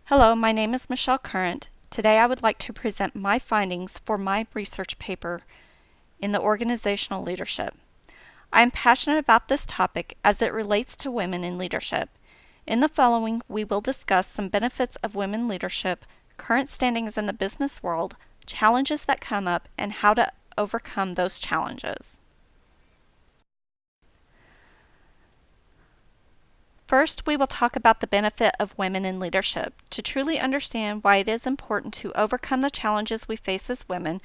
Hello, my name is Michelle Current. Today I would like to present my findings for my research paper in the organizational leadership. I am passionate about this topic as it relates to women in leadership. In the following, we will discuss some benefits of women leadership, current standings in the business world, challenges that come up, and how to overcome those challenges. First, we will talk about the benefit of women in leadership. To truly understand why it is important to overcome the challenges we face as women,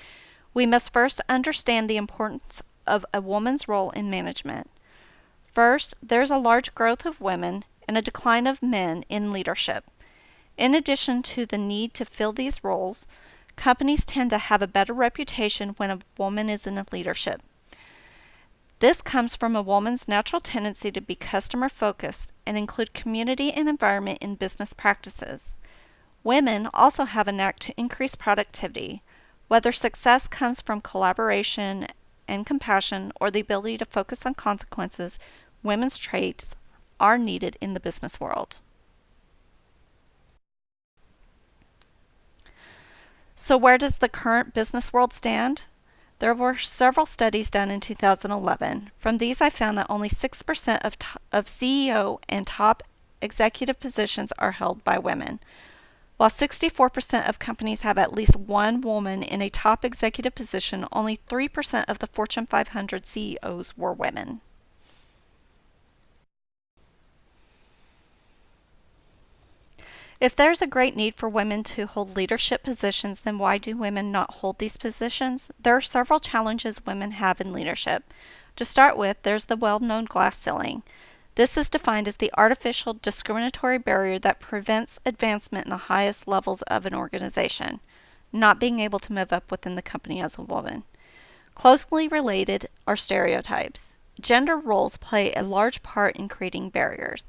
we must first understand the importance of a woman's role in management. First, there's a large growth of women and a decline of men in leadership. In addition to the need to fill these roles, companies tend to have a better reputation when a woman is in leadership. This comes from a woman's natural tendency to be customer focused and include community and environment in business practices. Women also have a knack to increase productivity, whether success comes from collaboration and compassion or the ability to focus on consequences. Women's traits are needed in the business world. So where does the current business world stand? There were several studies done in 2011. From these, I found that only 6% of CEO and top executive positions are held by women, while 64% of companies have at least one woman in a top executive position. Only 3% of the Fortune 500 CEOs were women. If there's a great need for women to hold leadership positions, then why do women not hold these positions? There are several challenges women have in leadership. To start with, there's the well-known glass ceiling. This is defined as the artificial discriminatory barrier that prevents advancement in the highest levels of an organization, not being able to move up within the company as a woman. Closely related are stereotypes. Gender roles play a large part in creating barriers.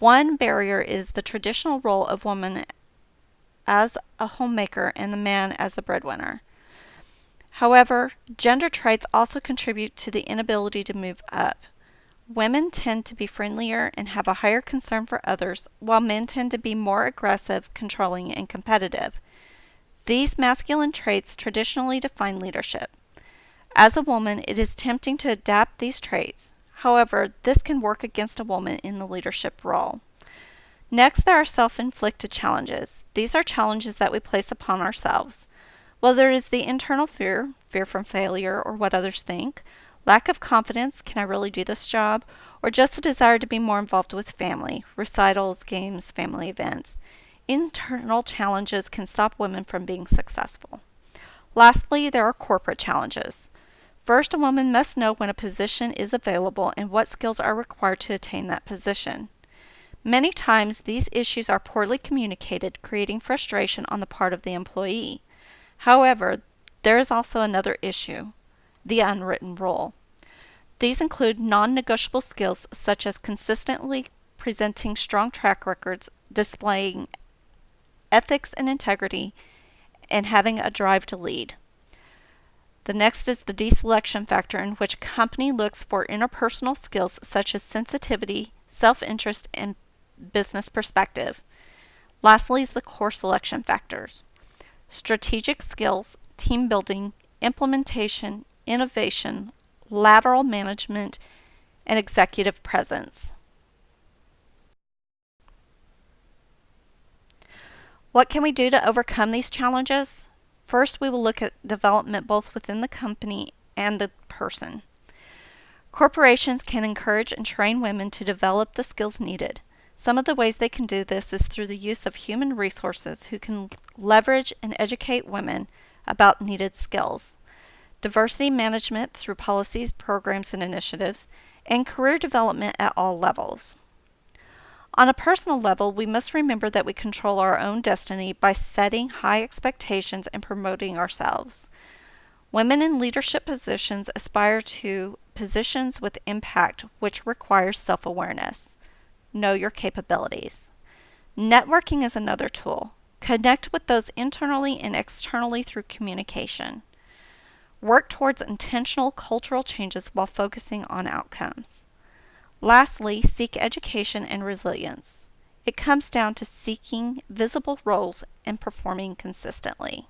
One barrier is the traditional role of woman as a homemaker and the man as the breadwinner. However, gender traits also contribute to the inability to move up. Women tend to be friendlier and have a higher concern for others, while men tend to be more aggressive, controlling, and competitive. These masculine traits traditionally define leadership. As a woman, it is tempting to adapt these traits. However, this can work against a woman in the leadership role. Next, there are self-inflicted challenges. These are challenges that we place upon ourselves. Whether it is the internal fear from failure or what others think, lack of confidence, can I really do this job, or just the desire to be more involved with family, recitals, games, family events. Internal challenges can stop women from being successful. Lastly, there are corporate challenges. First, a woman must know when a position is available and what skills are required to attain that position. Many times, these issues are poorly communicated, creating frustration on the part of the employee. However, there is also another issue, the unwritten rule. These include non-negotiable skills such as consistently presenting strong track records, displaying ethics and integrity, and having a drive to lead. The next is the deselection factor, in which a company looks for interpersonal skills such as sensitivity, self-interest, and business perspective. Lastly is the core selection factors: strategic skills, team building, implementation, innovation, lateral management, and executive presence. What can we do to overcome these challenges? First, we will look at development both within the company and the person. Corporations can encourage and train women to develop the skills needed. Some of the ways they can do this is through the use of human resources who can leverage and educate women about needed skills, diversity management through policies, programs, and initiatives, and career development at all levels. On a personal level, we must remember that we control our own destiny by setting high expectations and promoting ourselves. Women in leadership positions aspire to positions with impact, which requires self-awareness. Know your capabilities. Networking is another tool. Connect with those internally and externally through communication. Work towards intentional cultural changes while focusing on outcomes. Lastly, seek education and resilience. It comes down to seeking visible roles and performing consistently.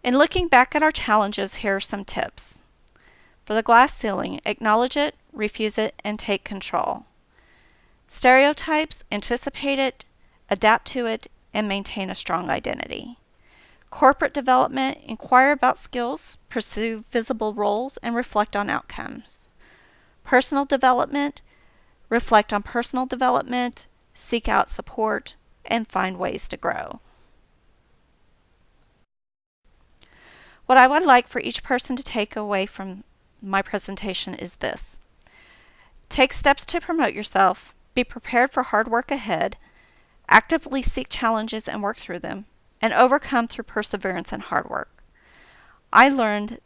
In looking back at our challenges, here are some tips. For the glass ceiling, acknowledge it, refuse it, and take control. Stereotypes, anticipate it, adapt to it, and maintain a strong identity. Corporate development, inquire about skills, pursue visible roles, and reflect on outcomes. Personal development, reflect on personal development, seek out support, and find ways to grow. What I would like for each person to take away from my presentation is this. Take steps to promote yourself, be prepared for hard work ahead, actively seek challenges and work through them, and overcome through perseverance and hard work. I learned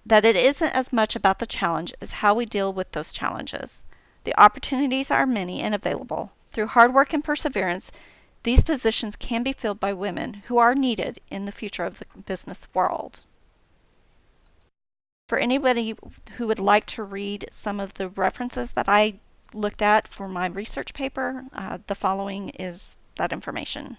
that it isn't as much about the challenge as how we deal with those challenges. The opportunities are many and available. Through hard work and perseverance, these positions can be filled by women who are needed in the future of the business world. For anybody who would like to read some of the references that I looked at for my research paper, the following is that information.